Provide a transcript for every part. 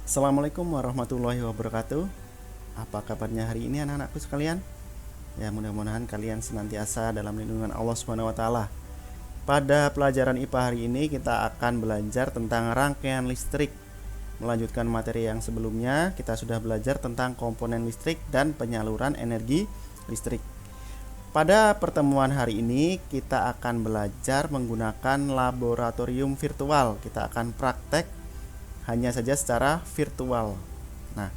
Assalamualaikum warahmatullahi wabarakatuh. Apa kabarnya hari ini anak-anakku sekalian? Ya, mudah-mudahan kalian senantiasa dalam lindungan Allah Subhanahu wa taala. Pada pelajaran IPA hari ini kita akan belajar tentang rangkaian listrik. Melanjutkan materi yang sebelumnya, kita sudah belajar tentang komponen listrik dan penyaluran energi listrik. Pada pertemuan hari ini kita akan belajar menggunakan laboratorium virtual. Kita akan praktek hanya saja secara virtual. Nah,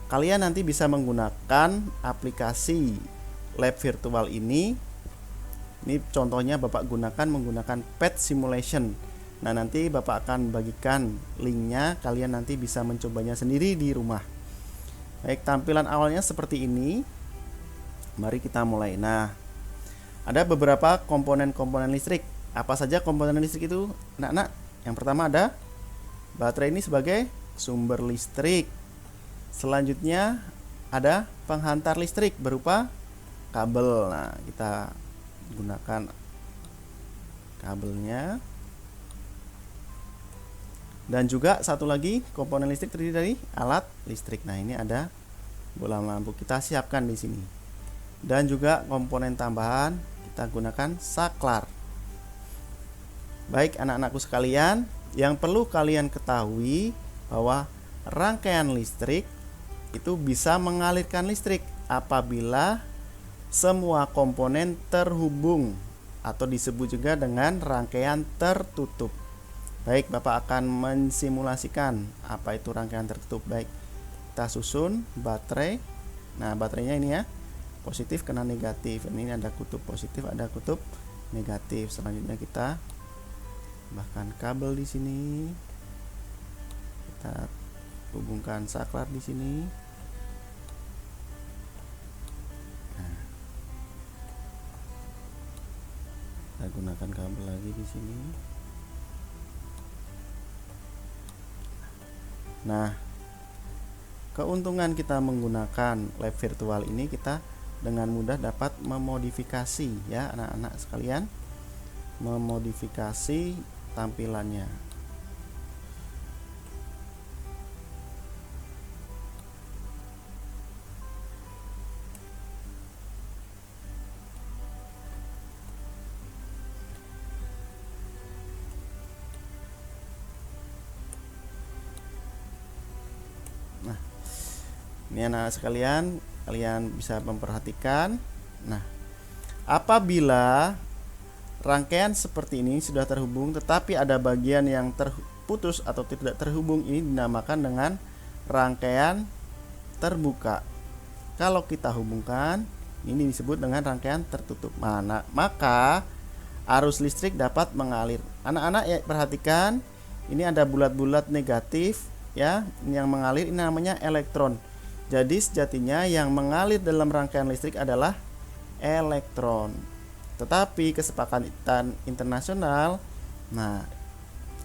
kalian nanti bisa menggunakan aplikasi lab virtual ini. Ini contohnya Bapak gunakan menggunakan Pet Simulation. Nah, nanti Bapak akan bagikan linknya, kalian nanti bisa mencobanya sendiri di rumah. Baik, tampilan awalnya seperti ini. Mari kita mulai. Nah, ada beberapa komponen-komponen listrik. Apa saja komponen listrik itu, anak-anak? Yang pertama ada baterai, ini sebagai sumber listrik. Selanjutnya ada penghantar listrik berupa kabel. Nah, kita gunakan kabelnya. Dan juga satu lagi komponen listrik terdiri dari alat listrik. Nah, ini ada bola lampu, kita siapkan di sini. Dan juga komponen tambahan kita gunakan saklar. Baik anak-anakku sekalian, yang perlu kalian ketahui bahwa rangkaian listrik itu bisa mengalirkan listrik apabila semua komponen terhubung atau disebut juga dengan rangkaian tertutup. Baik, Bapak akan mensimulasikan apa itu rangkaian tertutup. Baik, kita susun baterai. Nah, baterainya ini ya, positif kena negatif. Ini ada kutub positif, ada kutub negatif. Selanjutnya kita bahkan kabel di sini. Kita hubungkan saklar di sini. Nah, kita gunakan kabel lagi di sini. Nah, keuntungan kita menggunakan lab virtual ini, kita dengan mudah dapat memodifikasi ya anak-anak sekalian, memodifikasi tampilannya. Nah, ini anak sekalian, kalian bisa memperhatikan. Nah, apabila rangkaian seperti ini sudah terhubung tetapi ada bagian yang terputus atau tidak terhubung, ini dinamakan dengan rangkaian terbuka. Kalau kita hubungkan, ini disebut dengan rangkaian tertutup. Maka arus listrik dapat mengalir. Anak-anak ya, perhatikan, ini ada bulat-bulat negatif ya, yang mengalir, ini namanya elektron. Jadi sejatinya yang mengalir dalam rangkaian listrik adalah elektron. Tetapi kesepakatan internasional, nah,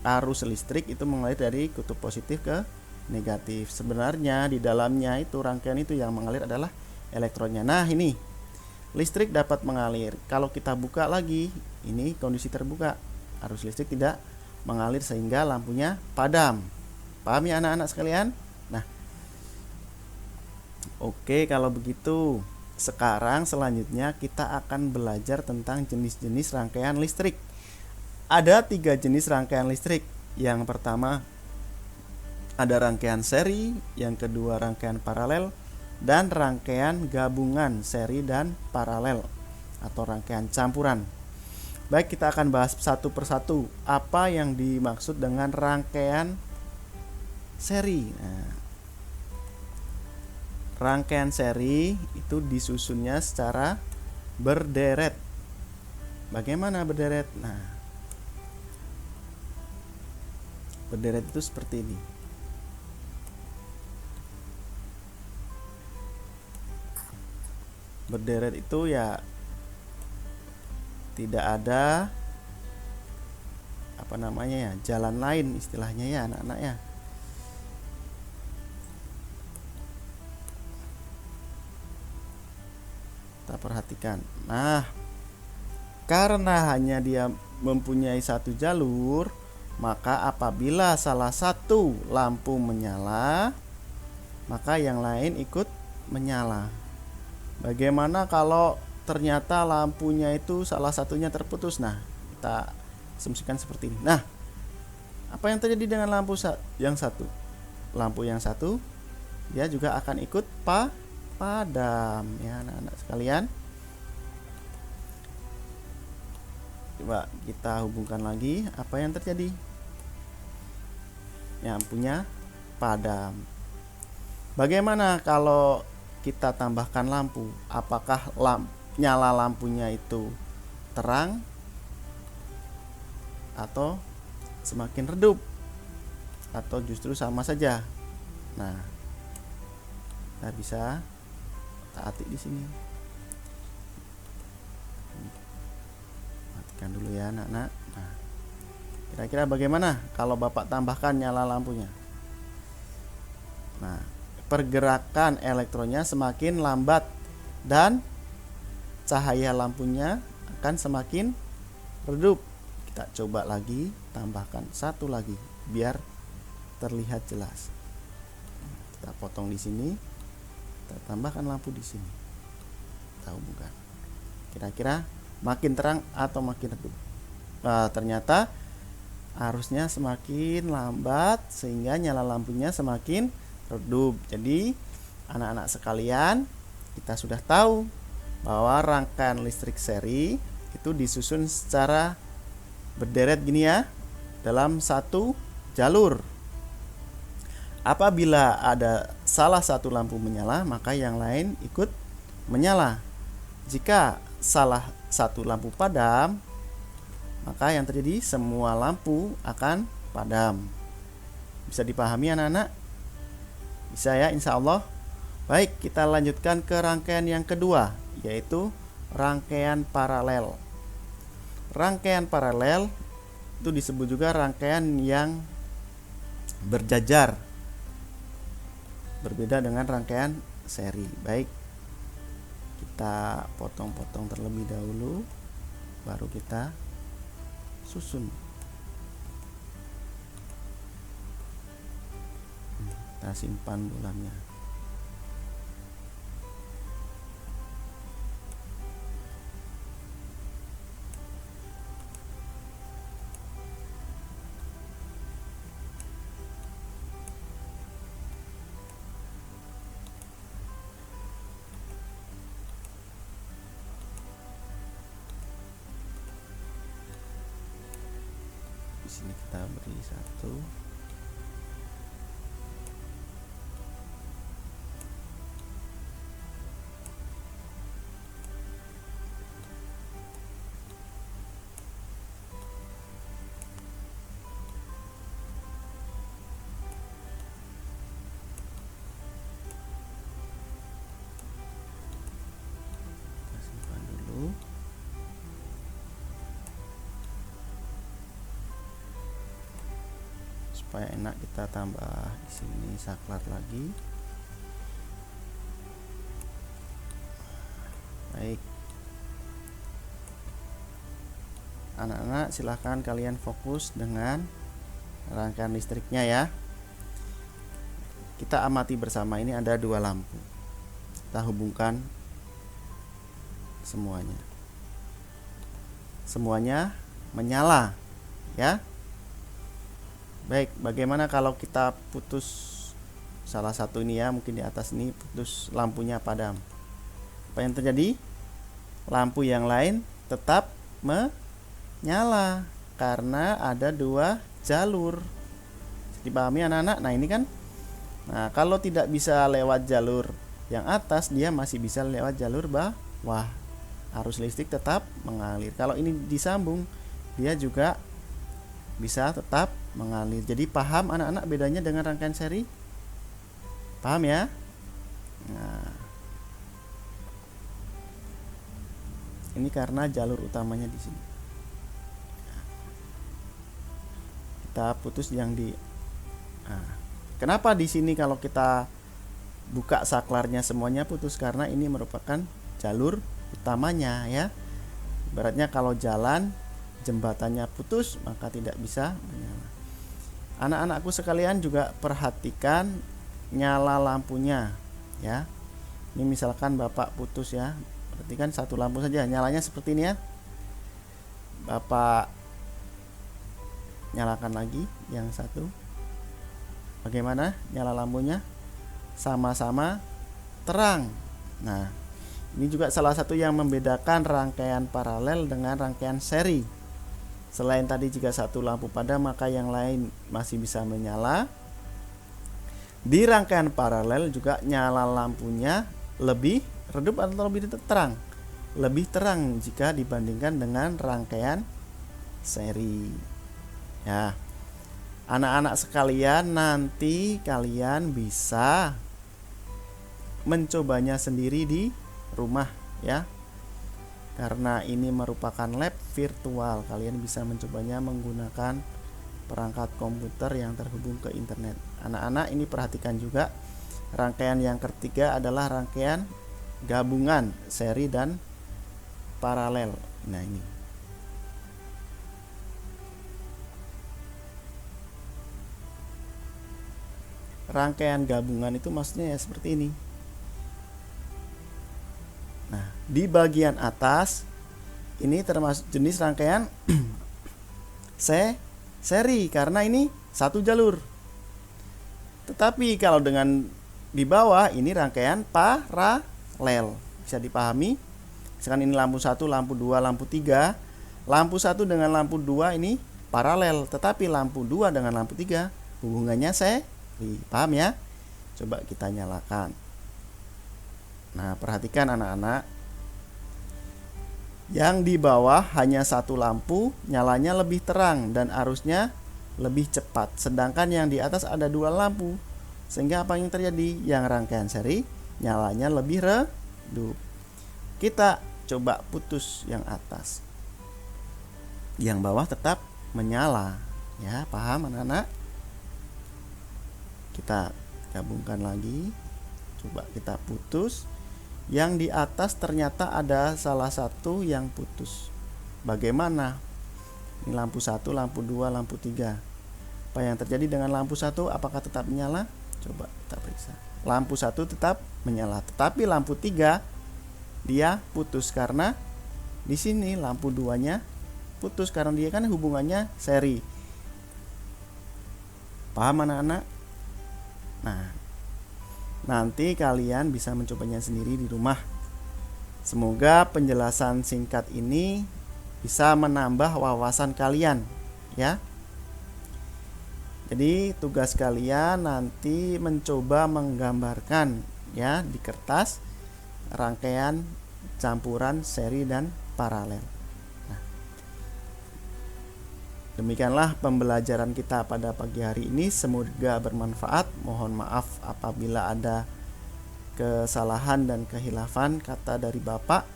arus listrik itu mengalir dari kutub positif ke negatif. Sebenarnya di dalamnya itu rangkaian itu yang mengalir adalah elektronnya. Nah, ini listrik dapat mengalir. Kalau kita buka lagi, ini kondisi terbuka, arus listrik tidak mengalir sehingga lampunya padam. Paham ya anak-anak sekalian? Nah, oke, kalau begitu sekarang selanjutnya kita akan belajar tentang jenis-jenis rangkaian listrik. Ada 3 jenis rangkaian listrik. Yang pertama ada rangkaian seri, yang kedua rangkaian paralel, dan rangkaian gabungan seri dan paralel atau rangkaian campuran. Baik, kita akan bahas satu persatu apa yang dimaksud dengan rangkaian seri. Nah, rangkaian seri itu disusunnya secara berderet. Bagaimana berderet? Nah, berderet itu seperti ini. Berderet itu ya tidak ada apa namanya ya, jalan lain istilahnya ya anak-anak ya. Kita perhatikan. Nah, karena hanya dia mempunyai satu jalur, Maka apabila salah satu lampu menyala, maka yang lain ikut menyala. Bagaimana kalau ternyata lampunya itu salah satunya terputus? Nah, kita asumsikan seperti ini. Nah, apa yang terjadi dengan lampu yang satu? Lampu yang satu dia juga akan ikut padam ya anak-anak sekalian. Coba kita hubungkan lagi apa yang terjadi. Lampunya padam. Bagaimana kalau kita tambahkan lampu? Apakah nyala lampunya itu terang atau semakin redup, atau justru sama saja? Nah, kita bisa taati di sini. Matikan dulu ya anak-anak. Nah, kira-kira bagaimana kalau Bapak tambahkan nyala lampunya? Nah, pergerakan elektronnya semakin lambat dan cahaya lampunya akan semakin redup. Kita coba lagi, tambahkan satu lagi biar terlihat jelas. Kita potong di sini. Kita tambahkan lampu di sini. Kita hubungkan. Kira-kira makin terang atau makin redup? Nah, ternyata arusnya semakin lambat sehingga nyala lampunya semakin redup. Jadi anak-anak sekalian, kita sudah tahu bahwa rangkaian listrik seri itu disusun secara berderet gini ya, dalam satu jalur. Apabila ada salah satu lampu menyala, maka yang lain ikut menyala. Jika salah satu lampu padam, maka yang terjadi semua lampu akan padam. Bisa dipahami anak-anak? Bisa ya, insya Allah. Baik, kita lanjutkan ke rangkaian yang kedua, yaitu rangkaian paralel. Rangkaian paralel itu disebut juga rangkaian yang berjajar, berbeda dengan rangkaian seri. Baik, kita potong-potong terlebih dahulu, baru kita susun. Kita simpan bulannya. Di sini kita beri satu. Kita simpan dulu. Supaya enak, kita tambah di sini saklar lagi. Baik, anak-anak silahkan kalian fokus dengan rangkaian listriknya ya. Kita amati bersama, ini ada dua lampu. Kita hubungkan semuanya. Semuanya menyala ya. Baik, bagaimana kalau kita putus salah satu ini ya, mungkin di atas ini putus, lampunya padam. Apa yang terjadi? Lampu yang lain tetap menyala karena ada dua jalur. Dipahami anak-anak? Nah, ini kan. Nah, kalau tidak bisa lewat jalur yang atas, dia masih bisa lewat jalur bawah. Arus listrik tetap mengalir. Kalau ini disambung, dia juga bisa tetap mengalir. Jadi paham anak-anak bedanya dengan rangkaian seri? Paham ya? Nah, ini karena jalur utamanya di sini. Kita putus yang di. Nah, kenapa di sini kalau kita buka saklarnya semuanya putus? Karena ini merupakan jalur utamanya ya. Ibaratnya kalau jalan jembatannya putus, maka tidak bisa menyala. Anak-anakku sekalian juga perhatikan nyala lampunya ya. Ini misalkan Bapak putus ya. Perhatikan satu lampu saja, nyalanya seperti ini ya. Bapak nyalakan lagi yang satu. Bagaimana nyala lampunya? Sama-sama terang. Nah, ini juga salah satu yang membedakan rangkaian paralel dengan rangkaian seri. Selain tadi jika satu lampu padam maka yang lain masih bisa menyala. Di rangkaian paralel juga nyala lampunya lebih redup atau lebih terang. Lebih terang jika dibandingkan dengan rangkaian seri. Ya. Anak-anak sekalian, nanti kalian bisa mencobanya sendiri di rumah ya. Karena ini merupakan lab virtual, kalian bisa mencobanya menggunakan perangkat komputer yang terhubung ke internet. Anak-anak ini perhatikan juga, rangkaian yang ketiga adalah rangkaian gabungan seri dan paralel. Nah, ini rangkaian gabungan itu maksudnya ya seperti ini. Nah, di bagian atas ini termasuk jenis rangkaian seri karena ini satu jalur. Tetapi kalau dengan di bawah ini rangkaian paralel. Bisa dipahami? Misalkan ini lampu 1, lampu 2, lampu 3. Lampu 1 dengan lampu 2 ini paralel, tetapi lampu 2 dengan lampu 3 hubungannya seri. Paham ya? Coba kita nyalakan. Nah, perhatikan anak-anak. Yang di bawah hanya satu lampu, nyalanya lebih terang dan arusnya lebih cepat. Sedangkan yang di atas ada dua lampu. Sehingga apa yang terjadi? Yang rangkaian seri nyalanya lebih redup. Kita coba putus yang atas. Yang bawah tetap menyala. Ya, paham anak-anak? Kita gabungkan lagi. Coba kita putus. Yang di atas ternyata ada salah satu yang putus. Bagaimana? Ini lampu 1, lampu 2, lampu 3. Apa yang terjadi dengan lampu 1? Apakah tetap menyala? Coba kita periksa. Lampu 1 tetap menyala, tetapi lampu 3 dia putus karena di sini lampu 2-nya putus karena dia kan hubungannya seri. Paham anak-anak? Nah, nanti kalian bisa mencobanya sendiri di rumah. Semoga penjelasan singkat ini bisa menambah wawasan kalian ya. Jadi tugas kalian nanti mencoba menggambarkan ya di kertas rangkaian campuran seri dan paralel. Nah, demikianlah pembelajaran kita pada pagi hari ini. Semoga bermanfaat. Mohon maaf apabila ada kesalahan dan kehilafan kata dari Bapak.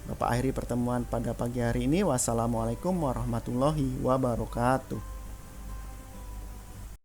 Bapak akhiri pertemuan pada pagi hari ini. Wassalamualaikum warahmatullahi wabarakatuh.